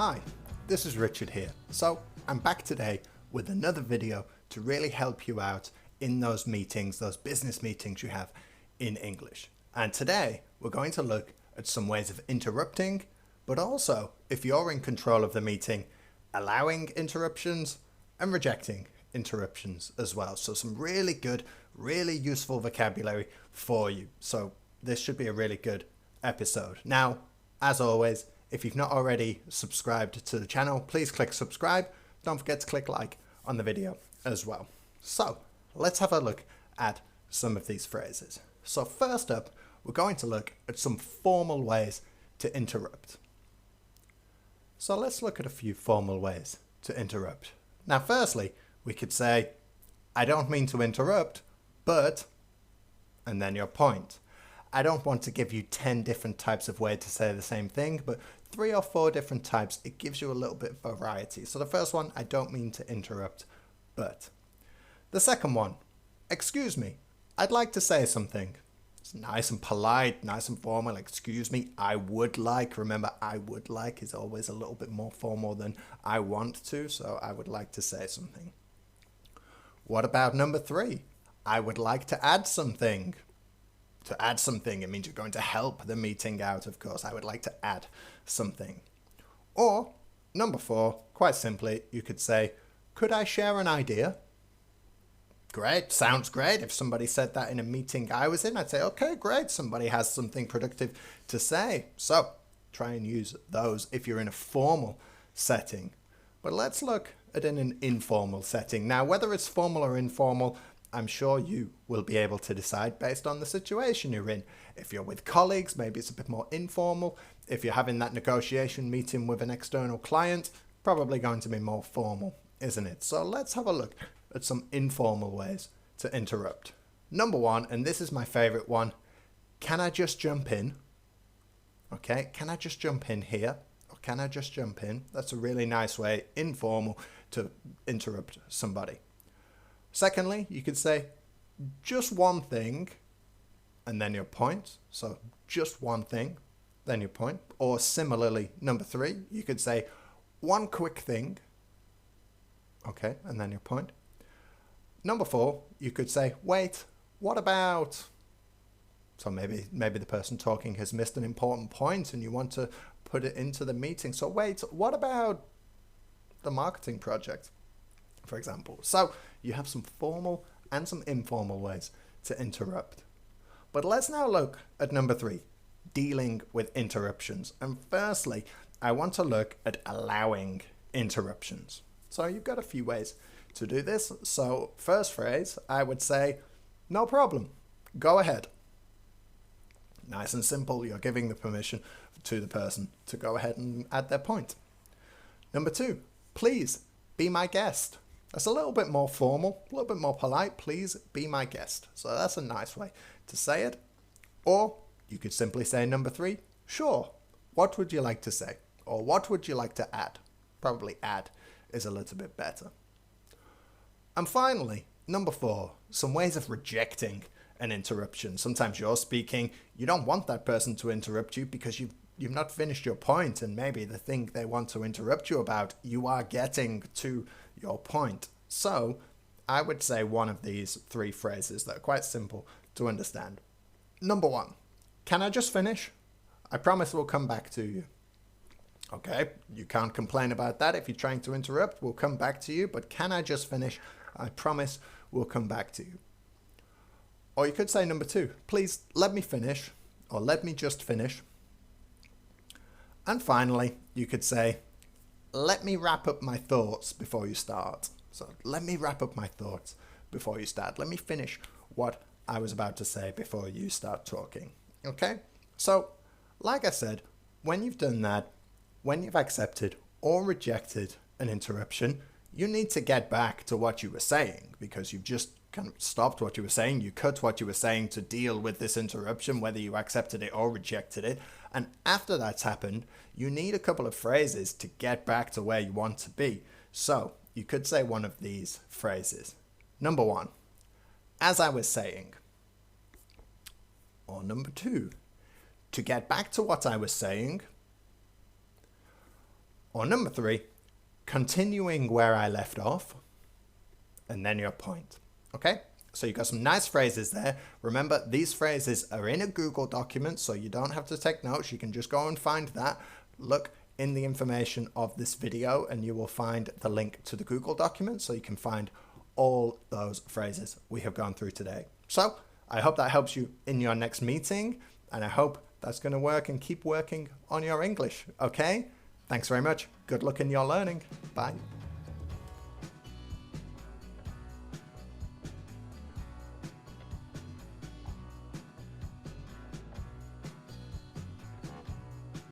Hi, this is Richard here. So I'm back today with another video to really help you out in those meetings, those business meetings you have in English. And today we're going to look at some ways of interrupting, but also, if you're in control of the meeting, allowing interruptions and rejecting interruptions as well. So some really good, really useful vocabulary for you. So this should be a really good episode. Now, as always, if you've not already subscribed to the channel, please click subscribe. Don't forget to click like on the video as well. So let's have a look at some of these phrases. So first up, we're going to look at some formal ways to interrupt. So let's look at a few formal ways to interrupt. Now, firstly, we could say, I don't mean to interrupt, but, and then your point. I don't want to give you 10 different types of ways to say the same thing, but 3 or 4 different types, it gives you a little bit of variety. So the first one, I don't mean to interrupt, but. The second one, excuse me, I'd like to say something. It's nice and polite, nice and formal. Excuse me, I would like. Remember, I would like is always a little bit more formal than I want to, so I would like to say something. What about number 3? I would like to add something. To add something, it means you're going to help the meeting out, of course. I would like to add something. Or, number 4, quite simply, you could say, could I share an idea? Great, sounds great. If somebody said that in a meeting I was in, I'd say, okay, great, somebody has something productive to say. So, try and use those if you're in a formal setting. But let's look at an informal setting. Now, whether it's formal or informal, I'm sure you will be able to decide based on the situation you're in. If you're with colleagues, maybe it's a bit more informal. If you're having that negotiation meeting with an external client, probably going to be more formal, isn't it? So let's have a look at some informal ways to interrupt. Number 1, and this is my favorite one, can I just jump in? Okay, can I just jump in here? Or can I just jump in? That's a really nice way, informal, to interrupt somebody. Secondly, you could say just one thing and then your point. So just one thing, then your point. Or similarly, number 3, you could say one quick thing. Okay, and then your point. Number 4, you could say, wait, what about? So maybe the person talking has missed an important point and you want to put it into the meeting. So wait, what about the marketing project, for example? So you have some formal and some informal ways to interrupt. But let's now look at number 3, dealing with interruptions. And firstly, I want to look at allowing interruptions. So you've got a few ways to do this. So first phrase, I would say, no problem, go ahead. Nice and simple, you're giving the permission to the person to go ahead and add their point. Number 2, please be my guest. That's a little bit more formal, a little bit more polite. Please be my guest. So that's a nice way to say it. Or you could simply say number 3, sure, what would you like to say? Or what would you like to add? Probably add is a little bit better. And finally, number 4, some ways of rejecting an interruption. Sometimes you're speaking, you don't want that person to interrupt you because you've not finished your point, and maybe the thing they want to interrupt you about, you are getting to your point. So I would say one of these 3 phrases that are quite simple to understand. Number 1, can I just finish? I promise we'll come back to you. Okay, you can't complain about that. If you're trying to interrupt, we'll come back to you, but can I just finish? I promise we'll come back to you. Or you could say number 2, please let me finish, or let me just finish. And finally, you could say, let me wrap up my thoughts before you start. So let me wrap up my thoughts before you start. Let me finish what I was about to say before you start talking. Okay? So, like I said, when you've done that, when you've accepted or rejected an interruption, you need to get back to what you were saying, because you've just kind of stopped what you were saying. You cut what you were saying to deal with this interruption, whether you accepted it or rejected it. And after that's happened, you need a couple of phrases to get back to where you want to be. So you could say one of these phrases. Number 1, as I was saying. Or number 2, to get back to what I was saying. Or number 3, continuing where I left off, and then your point. Okay? So you've got some nice phrases there. Remember, these phrases are in a Google document, so you don't have to take notes. You can just go and find that. Look in the information of this video and you will find the link to the Google document, so you can find all those phrases we have gone through today. So I hope that helps you in your next meeting, and I hope that's going to work and keep working on your English. Okay? Thanks very much. Good luck in your learning. Bye.